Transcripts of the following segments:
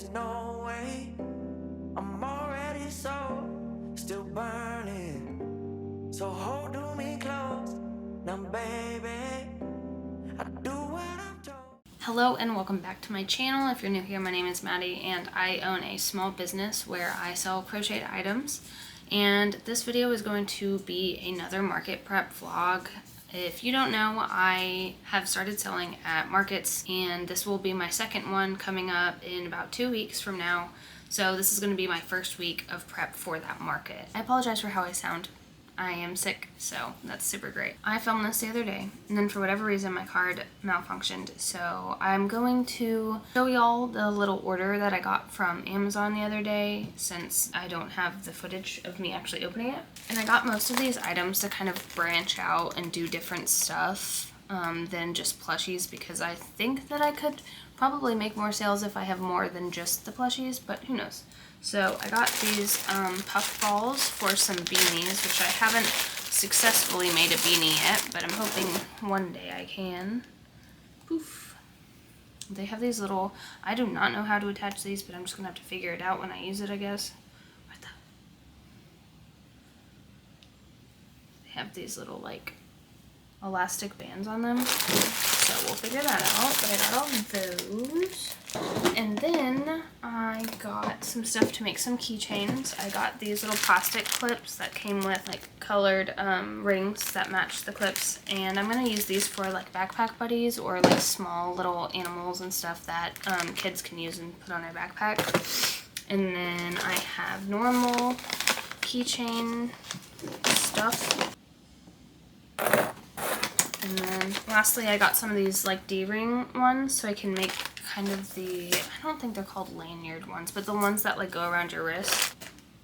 there's no way. I'm already so still burning. So hold to me close. Now baby, I do what I'm told. Hello and welcome back to my channel. If you're new here, my name is Maddie and I own a small business where I sell crocheted items. And this video is going to be another market prep vlog. If you don't know, I have started selling at markets and this will be my second one coming up in about 2 weeks from now. So this is going to be my first week of prep for that market. I apologize for how I sound. I am sick, so that's super great. I filmed this the other day, and then for whatever reason my card malfunctioned, so I'm going to show y'all the little order that I got from Amazon the other day, since I don't have the footage of me actually opening it. And I got most of these items to kind of branch out and do different stuff than just plushies, because I think that I could probably make more sales if I have more than just the plushies, but who knows. So I got these puff balls for some beanies, which I haven't successfully made a beanie yet, but I'm hoping one day I can. Poof. They have these little, I do not know how to attach these, but I'm just going to have to figure it out when I use it, I guess. What the? They have these little, like, elastic bands on them. So we'll figure that out, but I got all those. And then I got some stuff to make some keychains. I got these little plastic clips that came with like colored rings that match the clips, and I'm gonna use these for like backpack buddies or like small little animals and stuff that kids can use and put on their backpack. And then I have normal keychain stuff. And then lastly I got some of these like D-ring ones so I can make kind of the, I don't think they're called lanyard ones, but the ones that like go around your wrist,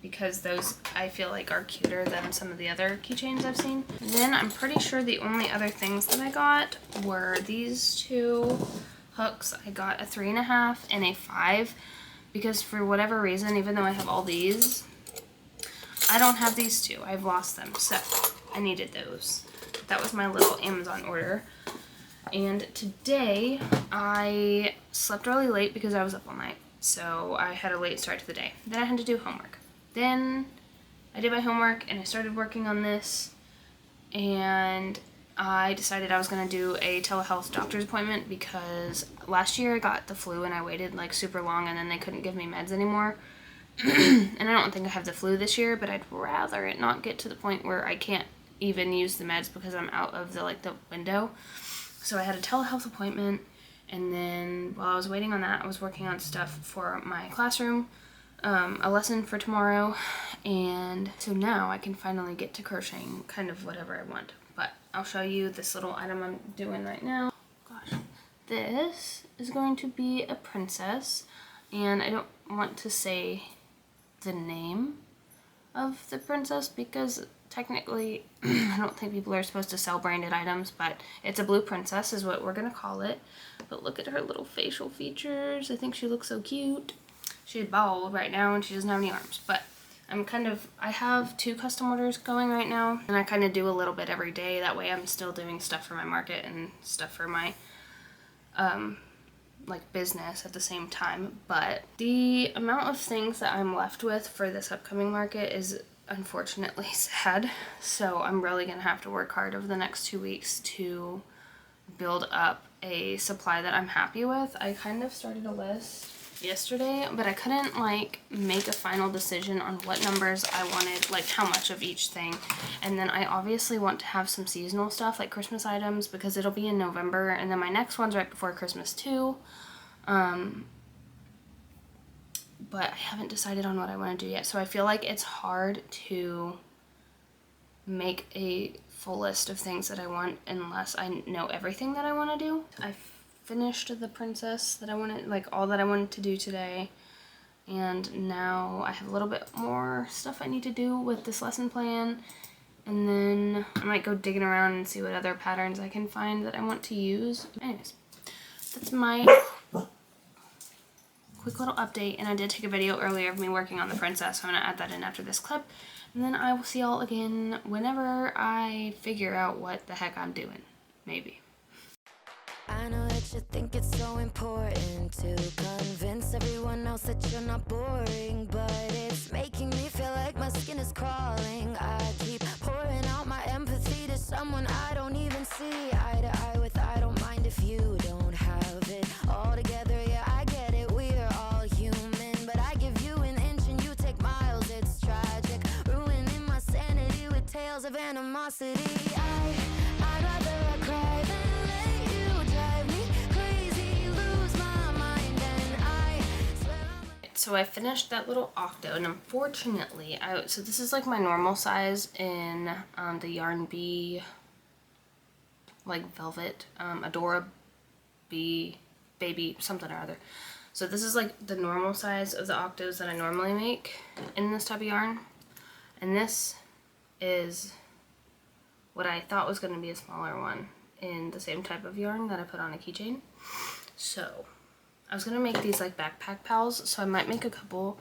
because those I feel like are cuter than some of the other keychains I've seen. And then I'm pretty sure the only other things that I got were these two hooks. I got a 3.5 and a 5 because for whatever reason, even though I have all these, I don't have these two. I've lost them, so I needed those. That was my little Amazon order. And today I slept really late because I was up all night. So I had a late start to the day. Then I had to do homework. Then I did my homework and I started working on this. And I decided I was going to do a telehealth doctor's appointment because last year I got the flu and I waited like super long and then they couldn't give me meds anymore. And I don't think I have the flu this year, but I'd rather it not get to the point where I can't even use the meds because I'm out of the window. So I had a telehealth appointment, and then while I was waiting on that, I was working on stuff for my classroom, a lesson for tomorrow, and so now I can finally get to crocheting kind of whatever I want. But I'll show you this little item I'm doing right now. Gosh, this is going to be a princess, and I don't want to say the name of the princess because technically, I don't think people are supposed to sell branded items, but it's a blue princess is what we're going to call it. But look at her little facial features. I think she looks so cute. She's bald right now and she doesn't have any arms. But I have 2 custom orders going right now. And I kind of do a little bit every day. That way I'm still doing stuff for my market and stuff for my business at the same time. But the amount of things that I'm left with for this upcoming market is unfortunately sad, so I'm really gonna have to work hard over the next 2 weeks to build up a supply that I'm happy with. I kind of started a list yesterday, but I couldn't make a final decision on what numbers I wanted, like how much of each thing. And then I obviously want to have some seasonal stuff like Christmas items because it'll be in November, and then my next one's right before Christmas too. But I haven't decided on what I want to do yet. So I feel like it's hard to make a full list of things that I want unless I know everything that I want to do. I finished the princess that I wanted, like all that I wanted to do today. And now I have a little bit more stuff I need to do with this lesson plan. And then I might go digging around and see what other patterns I can find that I want to use. Anyways, that's my quick little update, and I did take a video earlier of me working on the princess, so I'm gonna add that in after this clip, and then I will see y'all again whenever I figure out what the heck I'm doing. Maybe. I know that you think it's so important to convince everyone else that you're not boring, but it's making me feel like my skin is crawling. I keep pouring out my empathy to someone I don't even see eye to eye with. I don't mind if you don't have it all together. Yeah, I get it, we're all human, but I give you an inch and you take miles. It's tragic, ruining my sanity with tales of animosity. I'd rather cry than let you drive me crazy, lose my mind, and I swear So I finished that little octo, and unfortunately, so this is like my normal size in the Yarn Bee, like velvet, Adora Bee, baby, something or other. So this is like the normal size of the octos that I normally make in this type of yarn. And this is what I thought was going to be a smaller one in the same type of yarn that I put on a keychain. So I was going to make these like backpack pals, so I might make a couple,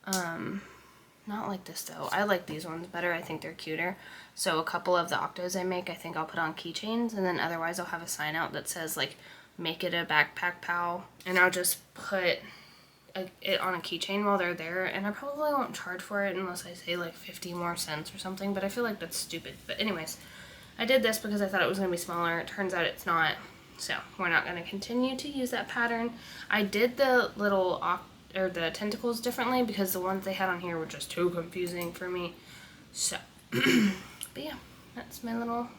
not like this though. I like these ones better. I think they're cuter. So a couple of the octos I make, I think I'll put on keychains, and then otherwise I'll have a sign out that says like, make it a backpack pal, and I'll just put it on a keychain while they're there, and I probably won't charge for it unless I say like 50 more cents or something, but I feel like that's stupid. But anyways, I did this because I thought it was going to be smaller. It turns out it's not, so we're not going to continue to use that pattern. I did the little the tentacles differently because the ones they had on here were just too confusing for me. So, but yeah, that's my little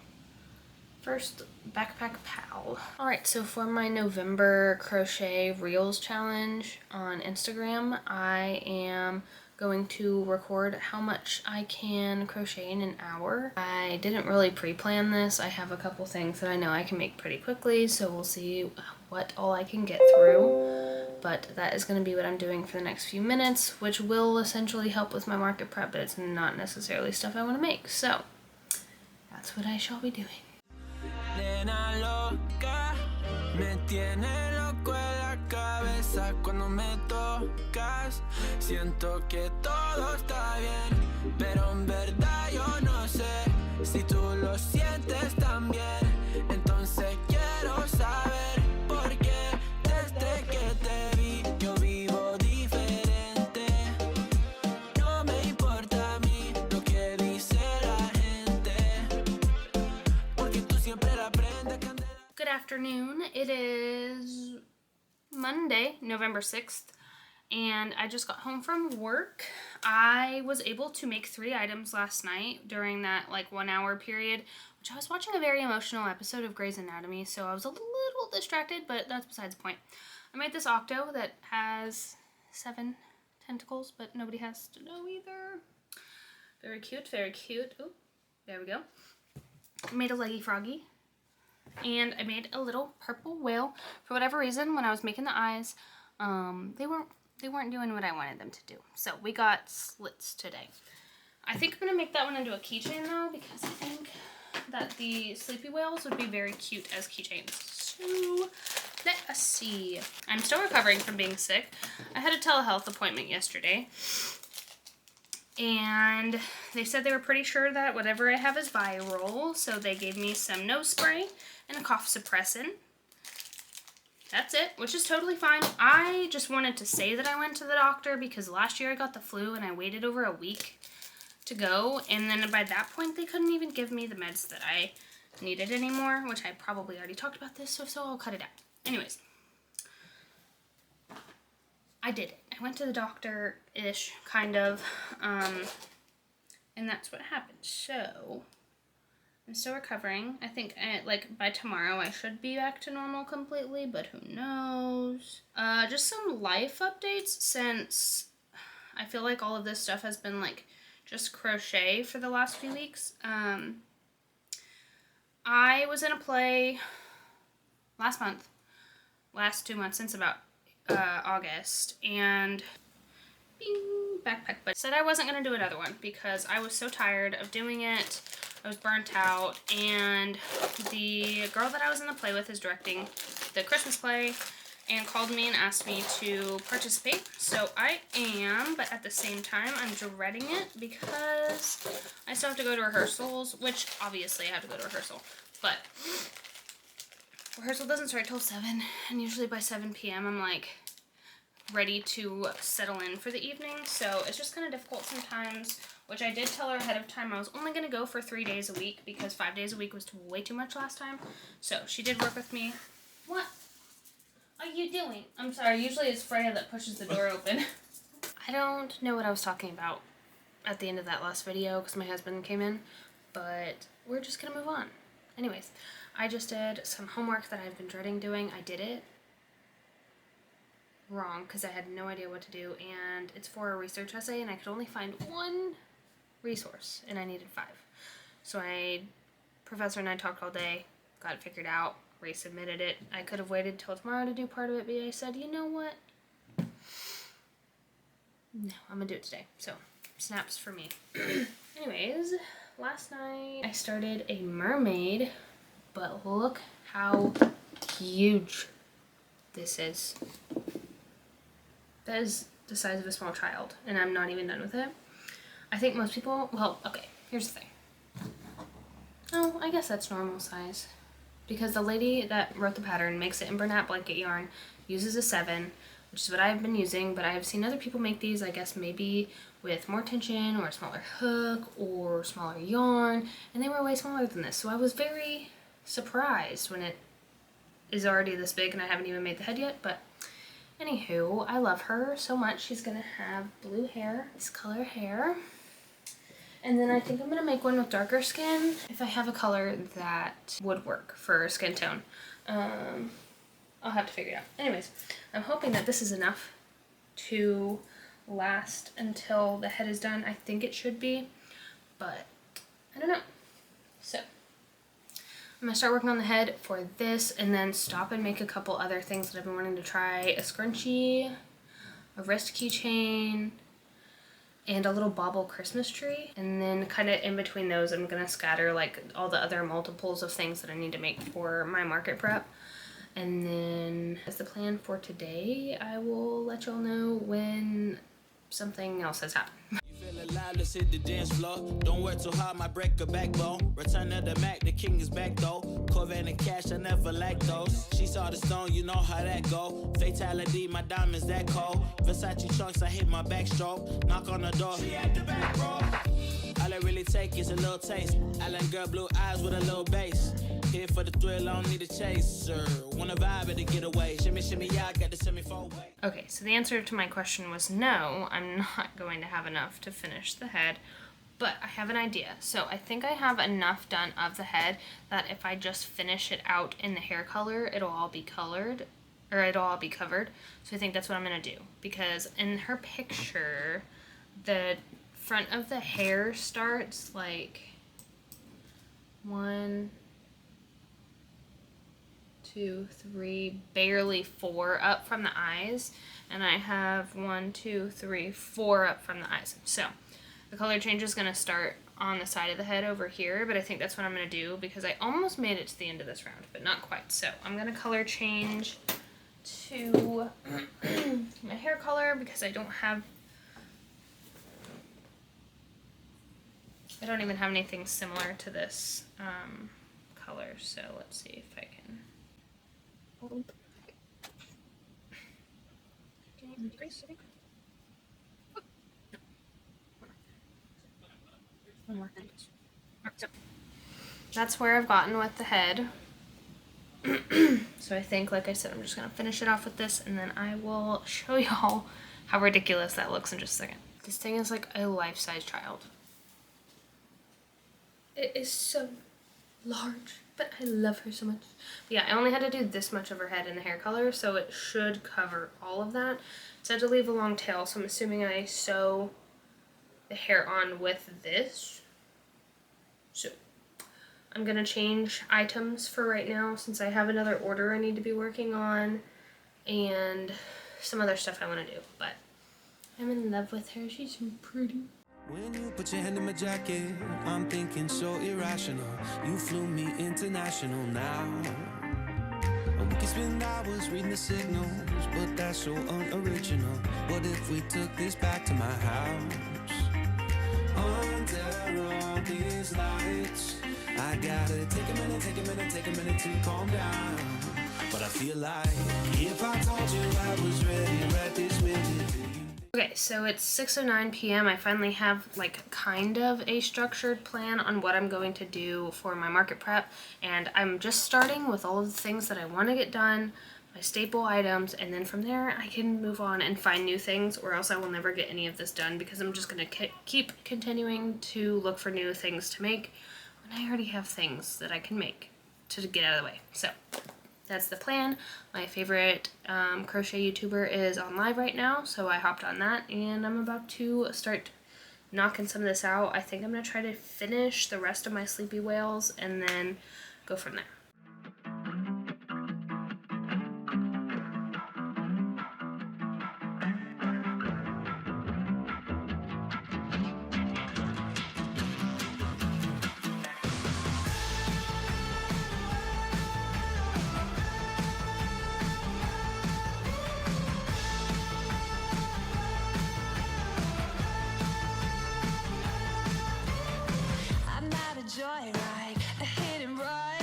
first backpack pal. Alright, so for my November crochet reels challenge on Instagram, I am going to record how much I can crochet in an hour. I didn't really pre-plan this. I have a couple things that I know I can make pretty quickly, so we'll see what all I can get through. But that is going to be what I'm doing for the next few minutes, which will essentially help with my market prep, but it's not necessarily stuff I want to make. So that's what I shall be doing. Nena loca, me tiene loco en la cabeza cuando me tocas. Siento que todo está bien, pero en verdad yo no sé si tú lo sientes también. Entonces quiero saber por qué desde que te vi yo vivo diferente. No me importa a mí lo que dice la gente, porque tú siempre la prendes candela. Good afternoon. It is Monday, November 6th, and I just got home from work. I was able to make 3 items last night during that like 1 hour period, which I was watching a very emotional episode of Grey's Anatomy, so I was a little distracted, but that's besides the point. I made this octo that has 7 tentacles, but nobody has to know either. Very cute, very cute. Oh, there we go. I made a leggy froggy. And I made a little purple whale. For whatever reason, when I was making the eyes, they weren't doing what I wanted them to do. So we got slits today. I think I'm going to make that one into a keychain though, because I think that the sleepy whales would be very cute as keychains. So let us see. I'm still recovering from being sick. I had a telehealth appointment yesterday, and they said they were pretty sure that whatever I have is viral, so they gave me some nose spray and a cough suppressant. That's it, which is totally fine. I just wanted to say that I went to the doctor because last year I got the flu and I waited over a week to go, and then by that point they couldn't even give me the meds that I needed anymore, which I probably already talked about this, so I'll cut it out. Anyways, I did it. I went to the doctor-ish, kind of, and that's what happened. So I'm still recovering. I think like by tomorrow I should be back to normal completely, but who knows. Just some life updates, since I feel like all of this stuff has been like just crochet for the last few weeks. I was in a play last 2 months, since about August, and bing, backpack, but said I wasn't going to do another one because I was so tired of doing it. I was burnt out, and the girl that I was in the play with is directing the Christmas play and called me and asked me to participate. So I am, but at the same time I'm dreading it because I still have to go to rehearsals, which obviously I have to go to rehearsal, but rehearsal doesn't start till 7, and usually by 7 p.m. I'm like ready to settle in for the evening, so it's just kind of difficult sometimes, which I did tell her ahead of time I was only going to go for 3 days a week because 5 days a week was way too much last time. So she did work with me. What are you doing? I'm sorry, usually it's Freya that pushes the door open. I don't know what I was talking about at the end of that last video because my husband came in, but we're just gonna move on. Anyways, I just did some homework that I've been dreading doing. I did it wrong because I had no idea what to do, and it's for a research essay and I could only find 1 resource and I needed 5. So Professor and I talked all day, got it figured out, resubmitted it. I could have waited till tomorrow to do part of it, but I said, you know what? No, I'm gonna do it today. So, snaps for me. Anyways, last night I started a mermaid, but look how huge this is. That is the size of a small child, and I'm not even done with it. I think most people, well, okay, here's the thing. Oh, I guess that's normal size. Because the lady that wrote the pattern makes it in Bernat blanket yarn, uses a 7, which is what I've been using, but I have seen other people make these, I guess maybe with more tension or a smaller hook or smaller yarn, and they were way smaller than this. So I was very surprised when it is already this big and I haven't even made the head yet, but anywho, I love her so much. She's gonna have blue hair, this color hair. And then I think I'm gonna make one with darker skin if I have a color that would work for skin tone. I'll have to figure it out. Anyways, I'm hoping that this is enough to last until the head is done. I think it should be, but I don't know. So I'm gonna start working on the head for this and then stop and make a couple other things that I've been wanting to try. A scrunchie, a wrist keychain, and a little bauble Christmas tree. And then kind of in between those, I'm gonna scatter like all the other multiples of things that I need to make for my market prep. And then as the plan for today, I will let y'all know when something else has happened. Feel alive, let's hit the dance floor. Don't work too hard, my break a backbone. Return of the Mac, the king is back though. Corvette and cash, I never lack those. She saw the stone, you know how that go. Fatality, my diamonds that cold. Versace trunks, I hit my backstroke. Knock on the door, she at the back, bro. All I really take is a little taste. Island girl, blue eyes with a little bass. Here for the thrill, I don't need a chaser. Wanna vibe at the getaway. Shimmy, shimmy, yeah, I got the semi-4-way. Okay, so the answer to my question was no, I'm not going to have enough to finish the head, but I have an idea. So I think I have enough done of the head that if I just finish it out in the hair color, it'll all be colored, or it'll all be covered. So I think that's what I'm gonna do, because in her picture, the front of the hair starts like 1, 2, 3, barely 4 up from the eyes, and I have 1, 2, 3, 4 up from the eyes. So the color change is going to start on the side of the head over here, but I think that's what I'm going to do because I almost made it to the end of this round, but not quite. So I'm going to color change to my hair color because I don't even have anything similar to this color. So let's see if I can. One more thing. So that's where I've gotten with the head. So I think, like I said, I'm just gonna finish it off with this, and then I will show y'all how ridiculous that looks in just a second. This thing is like a life-size child. It is so large, but I love her so much. But yeah, I only had to do this much of her head in the hair color, so it should cover all of that. So I had to leave a long tail, so I'm assuming I sew the hair on with this. So I'm gonna change items for right now since I have another order I need to be working on and some other stuff I want to do, but I'm in love with her. She's so pretty. When you put your hand in my jacket, I'm thinking so irrational. You flew me international now. And we can spend hours reading the signals, but that's so unoriginal. What if we took this back to my house? Under all these lights, I gotta take a minute, take a minute, take a minute to calm down. But I feel like if I told you I was ready right this minute. Okay, so it's 6:09 p.m. I finally have like kind of a structured plan on what I'm going to do for my market prep, and I'm just starting with all of the things that I want to get done, my staple items, and then from there I can move on and find new things, or else I will never get any of this done because I'm just going to keep continuing to look for new things to make when I already have things that I can make to get out of the way. So that's the plan. My favorite crochet YouTuber is on live right now, so I hopped on that and I'm about to start knocking some of this out. I think I'm going to try to finish the rest of my sleepy whales and then go from there. Joyride, a hit and run.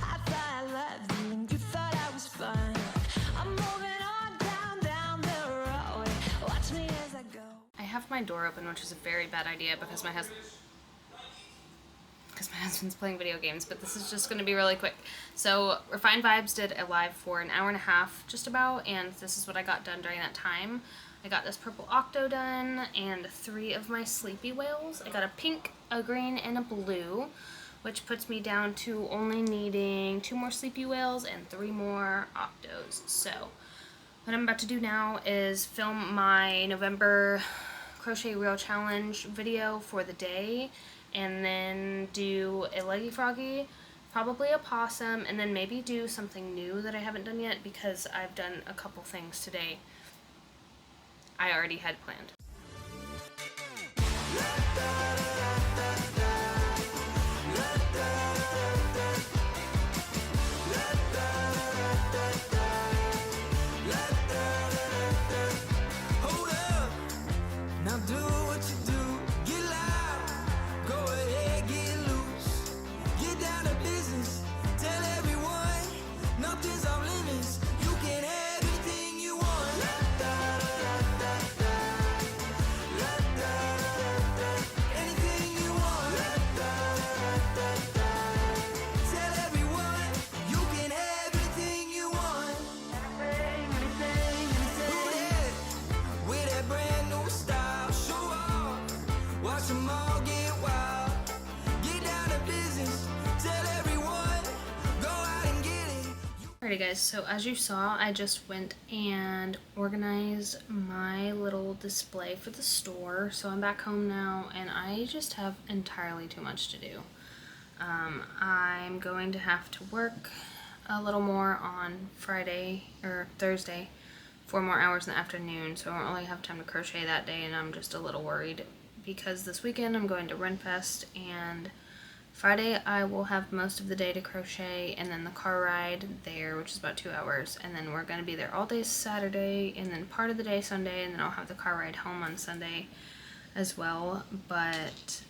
I thought I loved you and you thought I was fun. I'm moving on down the road. Watch me as I go. I have my door open, which is a very bad idea because my husband's playing video games, but this is just going to be really quick. So Refined Vibes did a live for an hour and a half just about, and this is what I got done during that time. I got this purple octo done and 3 of my sleepy whales. I got a pink, a green, and a blue, which puts me down to only needing 2 more sleepy whales and 3 more octos. So what I'm about to do now is film my November crochet reel challenge video for the day, and then do a leggy froggy, probably a possum, and then maybe do something new that I haven't done yet because I've done a couple things today I already had planned. Hold up, now do what you do. Get loud, go ahead, get loose. Get down to business, tell everyone nothing's off limits. You can have anything you want. Anything you want. Tell everyone you can have anything you want. Anything. Who that? With that brand new style, show off. Watch them all get wild. Get down to business. Tell everyone, go out and get it. Alrighty guys, so as you saw, I just went and organized my little display for the store. So I'm back home now and I just have entirely too much to do. I'm going to have to work a little more on Friday or Thursday, 4 more hours in the afternoon, so I won't really have time to crochet that day, and I'm just a little worried because this weekend I'm going to Renfest, and Friday I will have most of the day to crochet, and then the car ride there, which is about 2 hours, and then we're going to be there all day Saturday, and then part of the day Sunday, and then I'll have the car ride home on Sunday as well. But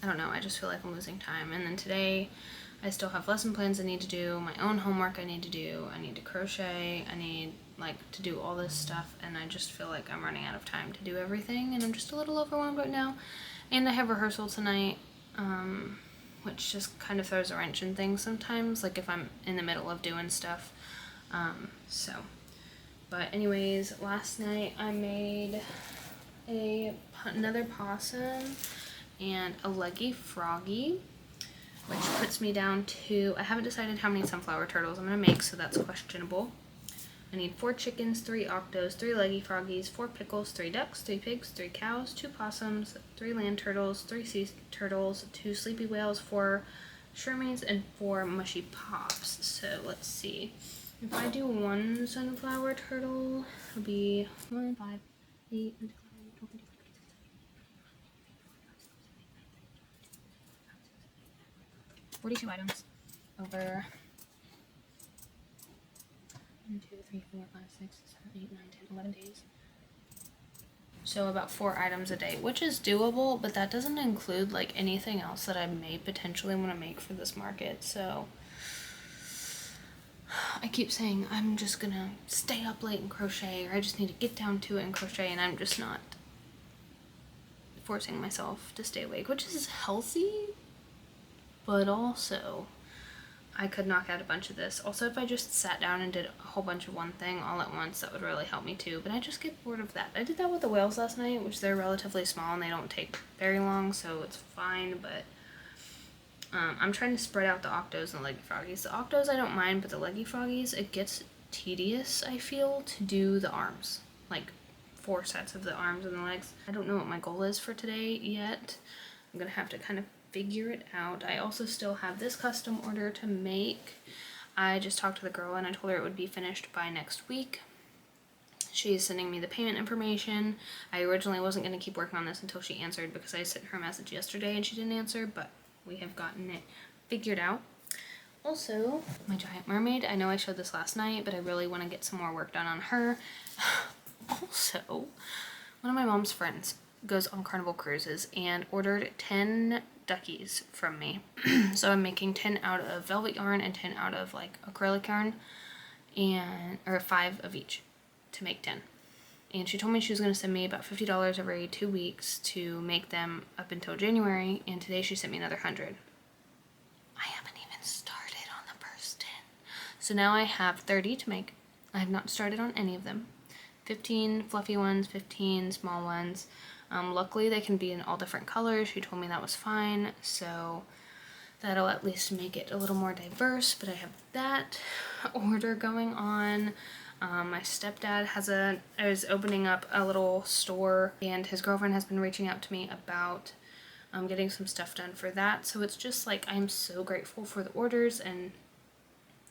I don't know, I just feel like I'm losing time. And then today I still have lesson plans I need to do, my own homework I need to do, I need to crochet, I need like to do all this stuff, and I just feel like I'm running out of time to do everything, and I'm just a little overwhelmed right now. And I have rehearsal tonight, which just kind of throws a wrench in things sometimes, like if I'm in the middle of doing stuff. But anyways, last night I made another possum and a leggy froggy, which puts me down to, I haven't decided how many sunflower turtles I'm going to make, so that's questionable. I need 4 chickens, 3 octos, 3 leggy froggies, 4 pickles, 3 ducks, 3 pigs, 3 cows, 2 possums, 3 land turtles, 3 sea turtles, 2 sleepy whales, 4 shermies, and 4 mushy pops. So let's see. If I do 1 sunflower turtle, it'll be 1, 5, 8, 9, 12, 42 items over 1, 2, 3, 4, 5, 6, 7, 8, 9, 10, 11 days. So about 4 items a day, which is doable, but that doesn't include like anything else that I may potentially want to make for this market. So I keep saying I'm just gonna stay up late and crochet, or I just need to get down to it and crochet, and I'm just not forcing myself to stay awake, which is healthy, but also I could knock out a bunch of this. Also, if I just sat down and did a whole bunch of one thing all at once, that would really help me too, but I just get bored of that. I did that with the whales last night, which they're relatively small and they don't take very long, so it's fine, but I'm trying to spread out the octos and the leggy froggies. The octos I don't mind, but the leggy froggies, it gets tedious, I feel, to do the arms. Like 4 sets of the arms and the legs. I don't know what my goal is for today yet. I'm gonna have to kind of figure it out. I also still have this custom order to make. I just talked to the girl and I told her it would be finished by next week. She's sending me the payment information. I originally wasn't going to keep working on this until she answered because I sent her a message yesterday and she didn't answer, but we have gotten it figured out. Also, my giant mermaid. I know I showed this last night, but I really want to get some more work done on her. Also, one of my mom's friends goes on Carnival Cruises and ordered 10 duckies from me. So I'm making 10 out of velvet yarn and 10 out of like acrylic yarn, and or 5 of each to make 10. And she told me she was going to send me about $50 every 2 weeks to make them up until January, and today she sent me another 100. I haven't even started on the first 10. So now I have 30 to make. I have not started on any of them. 15 fluffy ones, 15 small ones. Luckily they can be in all different colors. She told me that was fine, so that'll at least make it a little more diverse, but I have that order going on. My stepdad is opening up a little store, and his girlfriend has been reaching out to me about getting some stuff done for that. So it's just like, I'm so grateful for the orders and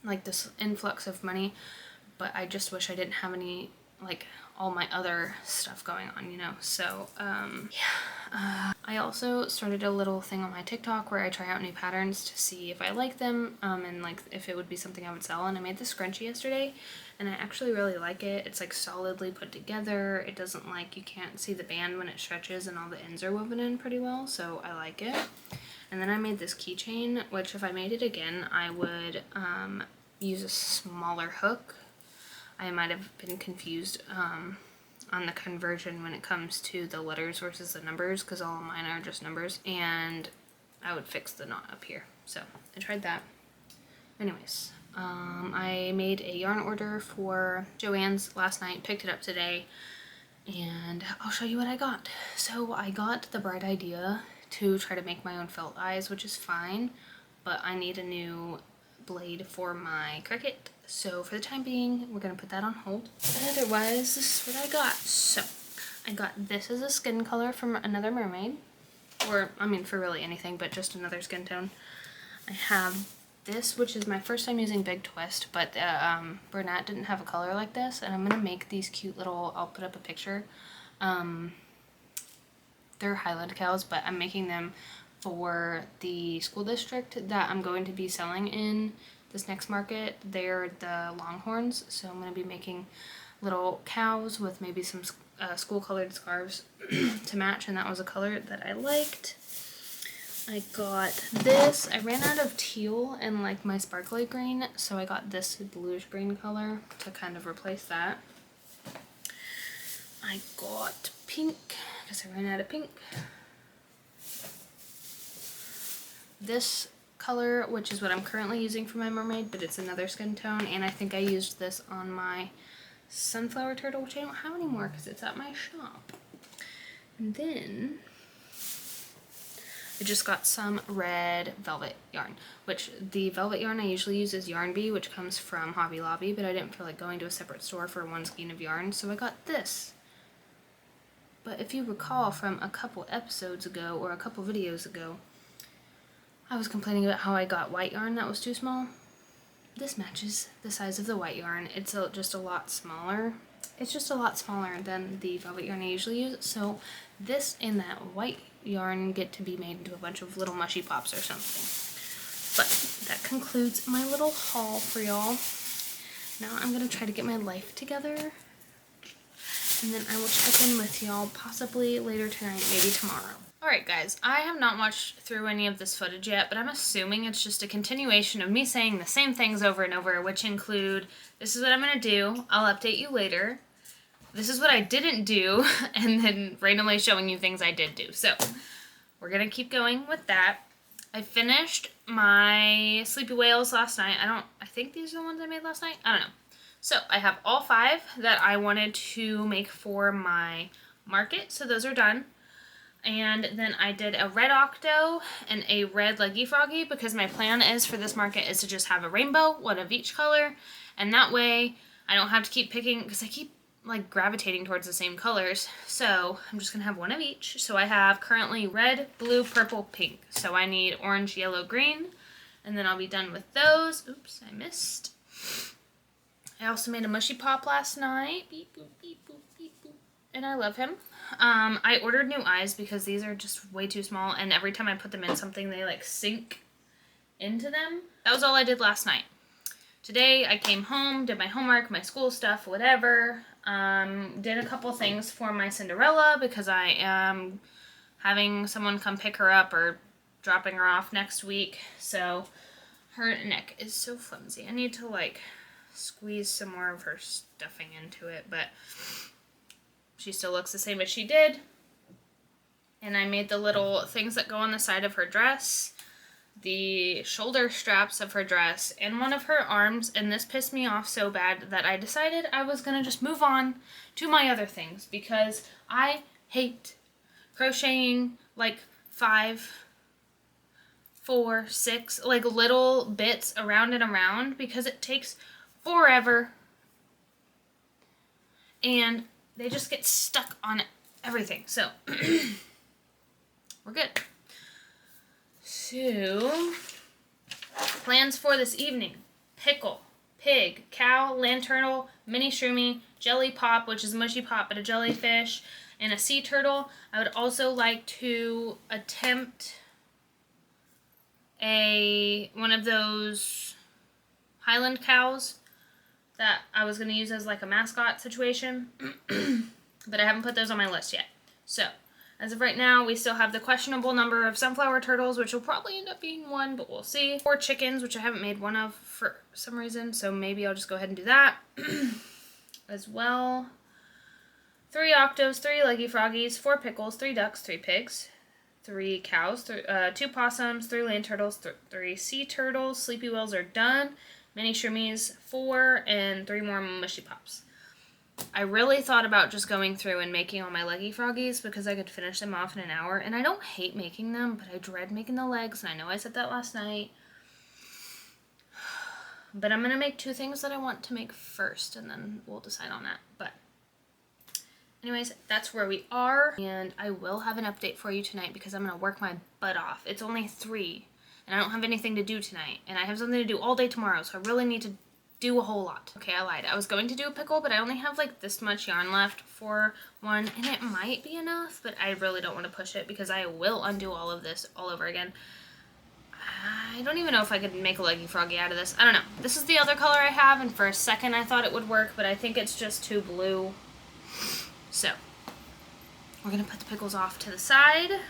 like this influx of money, but I just wish I didn't have any, like all my other stuff going on, you know. So yeah. I also started a little thing on my TikTok where I try out new patterns to see if I like them, and like if it would be something I would sell. And I made this scrunchie yesterday and I actually really like it. It's like solidly put together. It doesn't, like, you can't see the band when it stretches, and all the ends are woven in pretty well, so I like it. And then I made this keychain, which if I made it again, I would use a smaller hook. I might have been confused on the conversion when it comes to the letters versus the numbers, because all of mine are just numbers, and I would fix the knot up here. So I tried that. Anyways, I made a yarn order for Joann's last night, picked it up today, and I'll show you what I got. So I got the bright idea to try to make my own felt eyes, which is fine, but I need a new blade for my Cricut. So for the time being, we're gonna put that on hold. But otherwise, this is what I got. So I got this as a skin color from another mermaid, or I mean for really anything, but just another skin tone. I have this, which is my first time using Big Twist, but Bernat didn't have a color like this, and I'm gonna make these cute little, I'll put up a picture. They're Highland cows, but I'm making them for the school district that I'm going to be selling in this next market. They're the Longhorns, so I'm going to be making little cows with maybe some school colored scarves to match, and that was a color that I liked. I got this. I ran out of teal and like my sparkly green, so I got this bluish green color to kind of replace that. I got pink because I ran out of pink. This color, which is what I'm currently using for my mermaid, but it's another skin tone, and I think I used this on my sunflower turtle, which I don't have anymore because it's at my shop. And then I just got some red velvet yarn, which the velvet yarn I usually use is Yarn Bee, which comes from Hobby Lobby, but I didn't feel like going to a separate store for one skein of yarn, so I got this. But if you recall from a couple episodes ago, or a couple videos ago, I was complaining about how I got white yarn that was too small. This matches the size of the white yarn. It's just a lot smaller. It's just a lot smaller than the velvet yarn I usually use. So this and that white yarn get to be made into a bunch of little mushy pops or something. But that concludes my little haul for y'all. Now I'm going to try to get my life together and then I will check in with y'all possibly later tonight, maybe tomorrow. Alright guys, I have not watched through any of this footage yet, but I'm assuming it's just a continuation of me saying the same things over and over, which include, this is what I'm going to do, I'll update you later, this is what I didn't do, and then randomly showing you things I did do. So, we're going to keep going with that. I finished my Sleepy Whales last night. I think these are the ones I made last night. I don't know. So I have all 5 that I wanted to make for my market. So those are done. And then I did a red octo and a red leggy froggy because my plan is for this market is to just have a rainbow, one of each color. And that way I don't have to keep picking, because I keep like gravitating towards the same colors. So I'm just gonna have one of each. So I have currently red, blue, purple, pink. So I need orange, yellow, green, and then I'll be done with those. Oops, I missed. I also made a mushy pop last night. Beep, boop, beep, boop, beep, boop. And I love him. I ordered new eyes because these are just way too small, and every time I put them in something they like sink into them. That was all I did last night. Today I came home, did my homework, my school stuff, whatever. Did a couple things for my Cinderella because I am having someone come pick her up or dropping her off next week. So her neck is so flimsy. I need to like squeeze some more of her stuffing into it, but she still looks the same as she did. And I made the little things that go on the side of her dress, the shoulder straps of her dress, and one of her arms, and this pissed me off so bad that I decided I was gonna just move on to my other things because I hate crocheting like 5, 4, 6 like little bits around and around because it takes forever and they just get stuck on everything. So we're good. So, plans for this evening: pickle, pig, cow, land turtle, mini shroomy, jelly pop, which is a mushy pop but a jellyfish, and a sea turtle. I would also like to attempt one of those Highland cows that I was going to use as like a mascot situation, but I haven't put those on my list yet. So, as of right now, we still have the questionable number of sunflower turtles, which will probably end up being 1, but we'll see. 4 chickens, which I haven't made one of for some reason, so maybe I'll just go ahead and do that as well. 3 octos, 3 leggy froggies, 4 pickles, 3 ducks, 3 pigs, 3 cows, 2 possums, 3 land turtles, 3 sea turtles. Sleepy whales are done. Mini shroomies, 4, and 3 more mushy pops. I really thought about just going through and making all my leggy froggies because I could finish them off in an hour. And I don't hate making them, but I dread making the legs. And I know I said that last night. But I'm going to make 2 things that I want to make first, and then we'll decide on that. But anyways, that's where we are. And I will have an update for you tonight because I'm going to work my butt off. It's only 3, and I don't have anything to do tonight. And I have something to do all day tomorrow, so I really need to do a whole lot. Okay, I lied. I was going to do a pickle, but I only have like this much yarn left for one, and it might be enough, but I really don't want to push it because I will undo all of this all over again. I don't even know if I could make a leggy froggy out of this. I don't know. This is the other color I have, and for a second I thought it would work, but I think it's just too blue. So, we're going to put the pickles off to the side.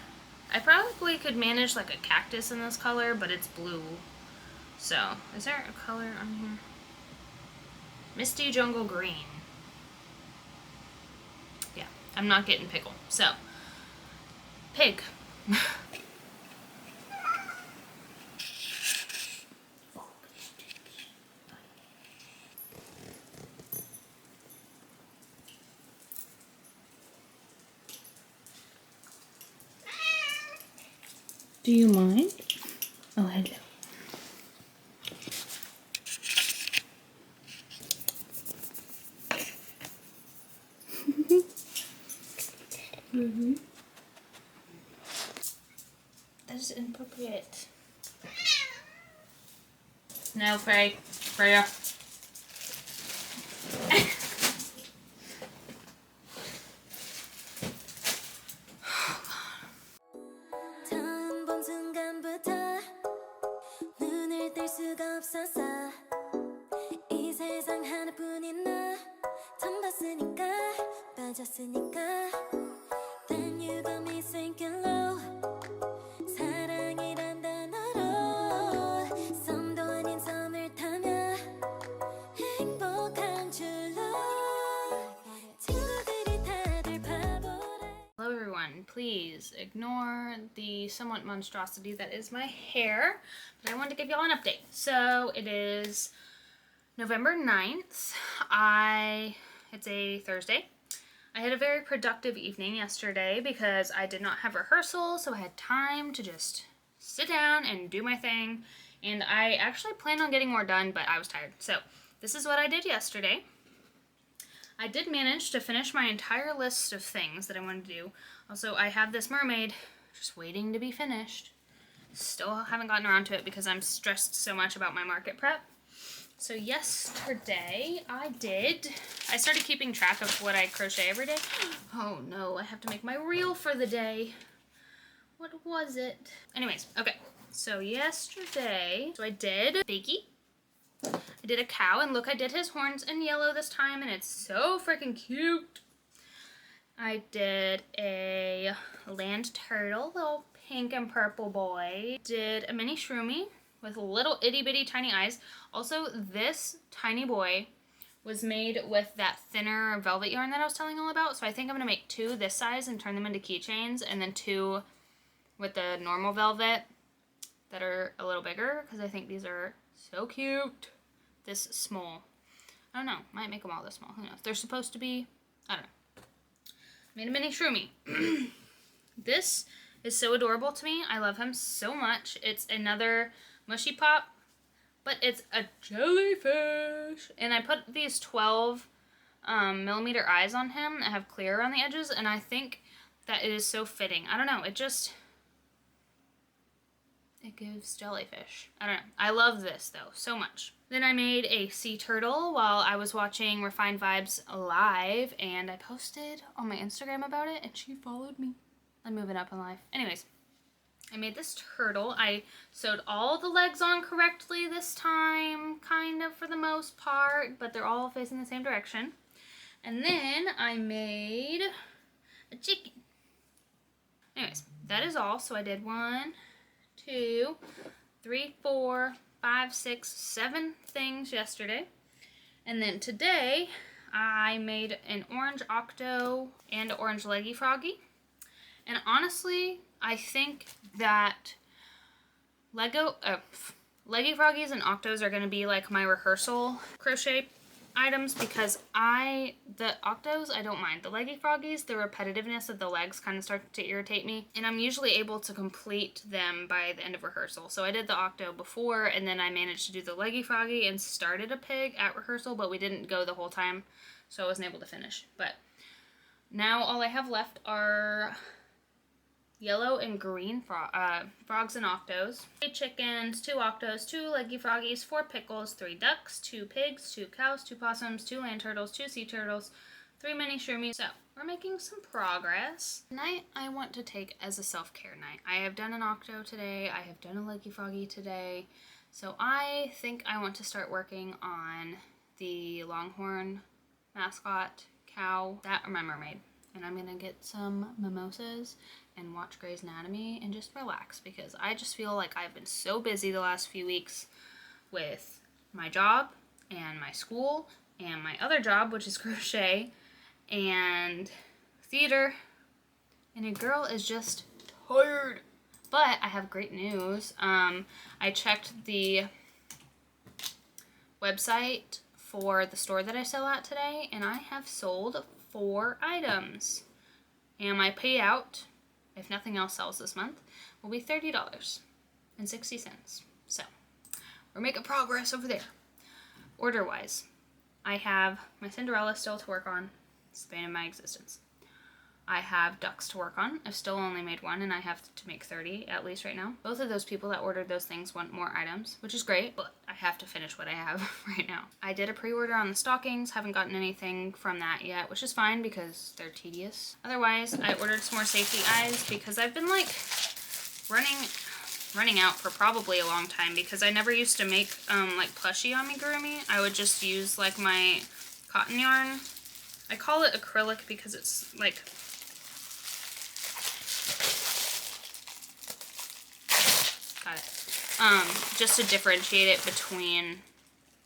I probably could manage like a cactus in this color, but it's blue. So, is there a color on here? Misty Jungle Green. Yeah, I'm not getting pickle. So, pig. Do you mind? Oh, hello. That is inappropriate. No, Freya. 처음 본 순간부터 눈을 뗄 수가 없었어. 이 세상 하나뿐인 너 처음 봤으니까 빠졌어. please ignore the somewhat monstrosity that is my hair. But I wanted to give y'all an update. So it is November 9th. It's a Thursday. I had a very productive evening yesterday because I did not have rehearsal, so I had time to just sit down and do my thing. And I actually planned on getting more done, but I was tired. So this is what I did yesterday. I did manage to finish my entire list of things that I wanted to do. Also, I have this mermaid just waiting to be finished. Still haven't gotten around to it because I'm stressed so much about my market prep. So yesterday I started keeping track of what I crochet every day. Oh no, I have to make my reel for the day. What was it? Anyways, okay. So yesterday, I did Bakey. I did a cow, and look, I did his horns in yellow this time, and it's so freaking cute. I did a land turtle, little pink and purple boy. Did a mini shroomy with little itty bitty tiny eyes. Also, this tiny boy was made with that thinner velvet yarn that I was telling you all about. So I think I'm gonna make 2 this size and turn them into keychains, and then 2 with the normal velvet that are a little bigger, because I think these are so cute. This small. I don't know. Might make them all this small. Who knows? They're supposed to be, I don't know. Made a mini shroomy. This is so adorable to me. I love him so much. It's another mushy pop, but it's a jellyfish. And I put these 12 millimeter eyes on him that have clear around the edges, and I think that it is so fitting. I don't know. It gives jellyfish. I don't know. I love this though so much. Then I made a sea turtle while I was watching Refined Vibes live, and I posted on my Instagram about it, and she followed me. I'm moving up in life. Anyways, I made this turtle. I sewed all the legs on correctly this time, kind of for the most part, but they're all facing the same direction. And then I made a chicken. Anyways, that is all. So I did 1, 2, 3, 4, 5, 6, 7 things yesterday. And then today I made an orange octo and orange leggy froggy. And honestly, I think that leggy froggies and octos are going to be like my rehearsal crochet items, because the octos I don't mind. The leggy froggies, the repetitiveness of the legs kind of starts to irritate me, and I'm usually able to complete them by the end of rehearsal. So I did the octo before, and then I managed to do the leggy froggy and started a pig at rehearsal, but we didn't go the whole time, so I wasn't able to finish. But now all I have left are yellow and green frogs and octos, 3 chickens, 2 octos, 2 leggy froggies, 4 pickles, 3 ducks, 2 pigs, 2 cows, 2 possums, 2 land turtles, 2 sea turtles, 3 mini shroomies. So we're making some progress. Tonight I want to take as a self-care night. I have done an octo today. I have done a leggy froggy today. So I think I want to start working on the longhorn mascot cow, that or my mermaid. And I'm gonna get some mimosas and watch Grey's Anatomy and just relax, because I just feel like I've been so busy the last few weeks with my job and my school and my other job, which is crochet, and theater, and a girl is just tired. But I have great news. I checked the website for the store that I sell at today, and I have sold 4 items. And my payout, if nothing else sells this month, will be $30.60. So we're making progress over there. Order-wise, I have my Cinderella still to work on. It's the bane of my existence. I have ducks to work on. I've still only made 1, and I have to make 30 at least right now. Both of those people that ordered those things want more items, which is great, but I have to finish what I have right now. I did a pre-order on the stockings, haven't gotten anything from that yet, which is fine because they're tedious. Otherwise, I ordered some more safety eyes because I've been like running out for probably a long time, because I never used to make like plushie amigurumi. I would just use like my cotton yarn. I call it acrylic because it's like just to differentiate it between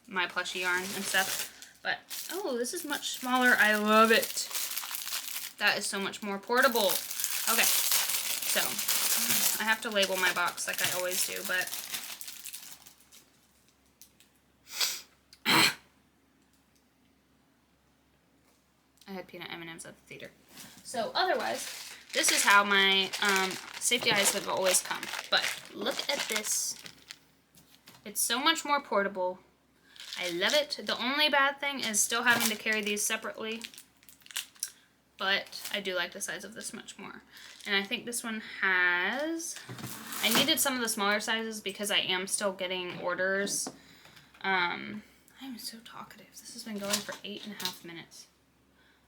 my plushie yarn and stuff. But, oh, this is much smaller. I love it. That is so much more portable. Okay, So I have to label my box like I always do, but I had peanut M&Ms at the theater. So otherwise, this is how my safety eyes have always come. But look at this. It's so much more portable. I love it. The only bad thing is still having to carry these separately. But I do like the size of this much more. And I think this one has... I needed some of the smaller sizes because I am still getting orders. I'm so talkative. This has been going for 8.5 minutes.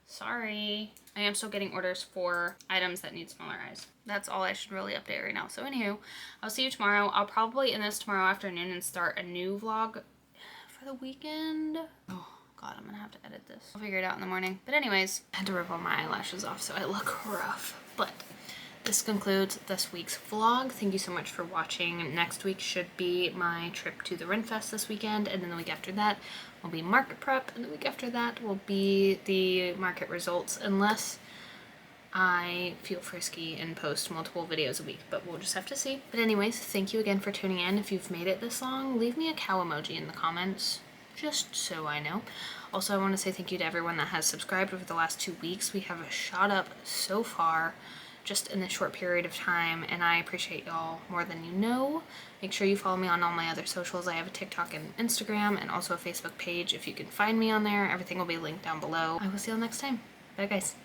Sorry. I am still getting orders for items that need smaller eyes. That's all I should really update right now. So anywho, I'll see you tomorrow. I'll probably end this tomorrow afternoon and start a new vlog for the weekend. Oh God, I'm gonna have to edit this. I'll figure it out in the morning. But anyways, I had to rip all my eyelashes off so I look rough. But this concludes this week's vlog. Thank you so much for watching. Next week should be my trip to the Renfest this weekend, and then the week after that will be market prep, and the week after that will be the market results, unless I feel frisky and post multiple videos a week, but we'll just have to see. But anyways, thank you again for tuning in. If you've made it this long, leave me a cow emoji in the comments, just so I know. Also, I want to say thank you to everyone that has subscribed over the last 2 weeks. We have shot up so far just in this short period of time, and I appreciate y'all more than you know. Make sure you follow me on all my other socials. I have a TikTok and Instagram, and also a Facebook page if you can find me on there. Everything will be linked down below. I will see you all next time. Bye guys.